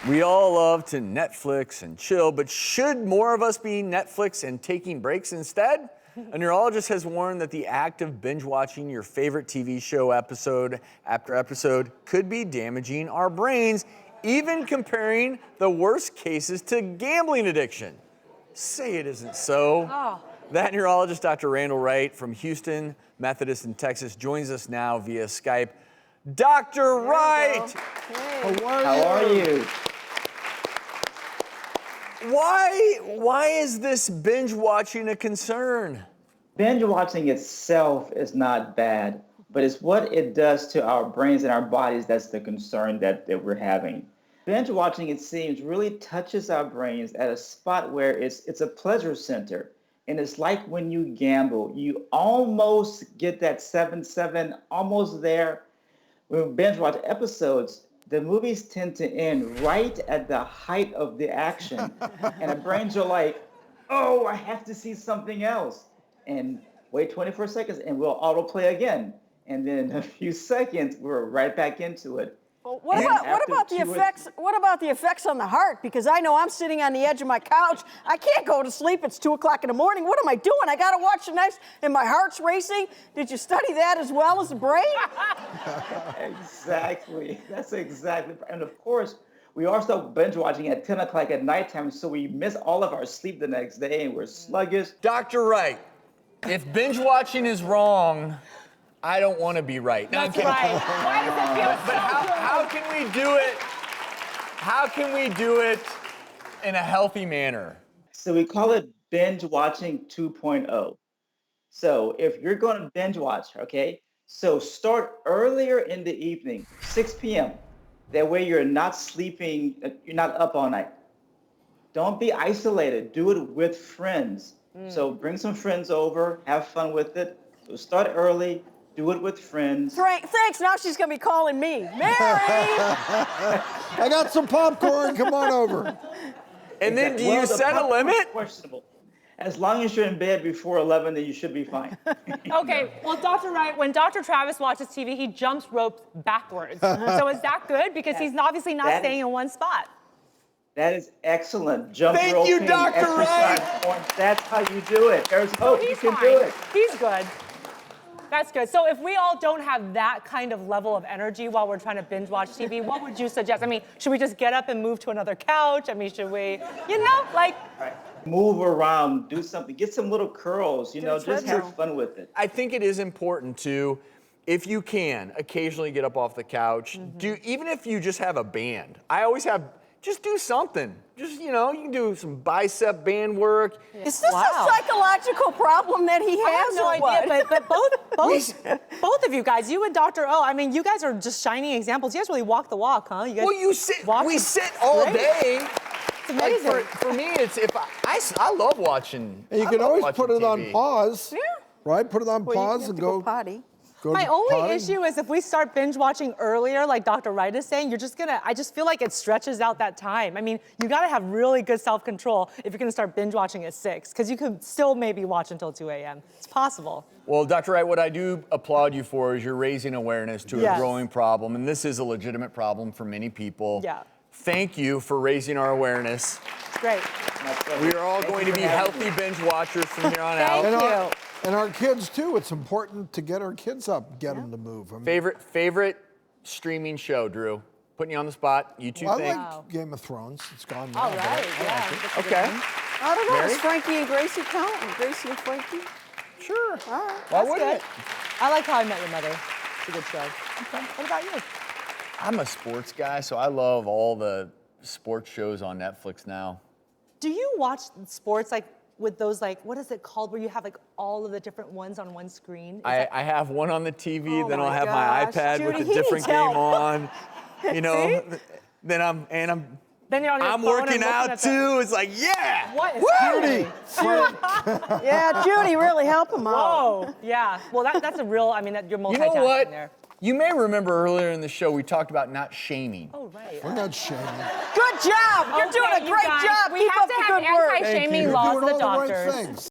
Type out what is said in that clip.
We all love to Netflix and chill, but should more of us be Netflix and taking breaks instead? A neurologist has warned that the act of binge watching your favorite TV show episode after episode could be damaging our brains, even comparing the worst cases to gambling addiction. Say it isn't so. Oh. That neurologist, Dr. Randall Wright from Houston Methodist in Texas, joins us now via Skype. Dr. Wright! Hey. How are you? Why is this binge watching a concern? Binge watching itself is not bad, but it's what it does to our brains and our bodies that's the concern that we're having. Binge watching, it seems, really touches our brains at a spot where it's a pleasure center. And it's like when you gamble, you almost get that 7-7, almost there. When we binge watch episodes, the movies tend to end right at the height of the action. And our brains are like, oh, I have to see something else. And wait 24 seconds and we'll autoplay again. And then in a few seconds, we're right back into it. Well, what about the effects? What about the effects on the heart? Because I know I'm sitting on the edge of my couch. I can't go to sleep. It's 2 o'clock in the morning. What am I doing? I got to watch the next, and my heart's racing. Did you study that as well as the brain? Exactly. That's exactly. And of course, we also binge watching at 10 o'clock at nighttime, so we miss all of our sleep the next day, and we're sluggish. Dr. Wright, if binge watching is wrong, I don't want to be right. No, That's right. Why does it feel But how can we do it? How can we do it in a healthy manner? So we call it binge watching 2.0. So if you're going to binge watch, okay, so start earlier in the evening, 6 p.m. That way you're not sleeping, you're not up all night. Don't be isolated. Do it with friends. So bring some friends over, have fun with it. So start early. Do it with friends. Thanks. Now she's going to be calling me. Mary! I got some popcorn. Come on over. And then do Well, you the set a popcorn's limit? Questionable. As long as you're in bed before 11, then you should be fine. Okay, well, Dr. Wright, when Dr. Travis watches TV, he jumps ropes backwards. So is that good? Because he's obviously not staying in one spot. That is excellent. Jump Thank roping, you, Dr. exercise Wright. points. That's how you do it. There's hope. You He's can fine. do it. He's good. That's good. So if we all don't have that kind of level of energy while we're trying to binge watch TV, what would you suggest? I mean, should we just get up and move to another couch? I mean, should we, like... Move around, do something, get some little curls, just have fun with it. I think it is important to, if you can, occasionally get up off the couch. Even if you just have a band. I always have, just do something. Just, you can do some bicep band work. Is this a psychological problem that he has? I have no idea, but both of you guys, you and Dr. O, I mean, you guys are just shining examples. You guys really walk the walk, huh? You guys We sit all day. It's amazing. Like for me, it's I love watching. And you I can love always watching put it on TV. pause. Yeah. Right? Put it on Well, pause you have and to go potty. My to only potty. issue is if we start binge watching earlier, like Dr. Wright is saying, I just feel like it stretches out that time. I mean, you gotta have really good self-control if you're gonna start binge watching at 6, because you could still maybe watch until 2 a.m. It's possible. Well, Dr. Wright, what I do applaud you for is you're raising awareness to a Yes. growing problem, and this is a legitimate problem for many people. Yeah. Thank you for raising our awareness. It's great. We are all going to be healthy binge watchers from here on out. Thank you. And our kids too. It's important to get our kids up, get them to move. I mean, Favorite streaming show, Drew? Putting you on the spot. You two I think? like Game of Thrones. It's gone now. All but right, I yeah. like it. Okay. I don't know. Mary? Does Frankie and Gracie count? Gracie and Frankie? Sure. All right. Why That's wouldn't good. it? I like How I Met Your Mother. It's a good show. Okay. What about you? I'm a sports guy, so I love all the sports shows on Netflix now. Do you watch sports like with those what is it called where you have all of the different ones on one screen? I have one on the TV, Oh then I'll my have gosh. my iPad Judy, with he a different needs game help. on. Then Then you're on your I'm phone and working looking out at the- too. It's like, yeah. What is Woo! happening? Yeah, Judy, really help him out. Whoa, yeah. Well, that's a real, you're multitasking You know what? there. You may remember earlier in the show we talked about not shaming. Oh, right. We're not shaming. Good job. You're doing a Okay, you great guys, job. We Keep have up to the have good work. anti-shaming You're laws doing of the all the right doctors. things.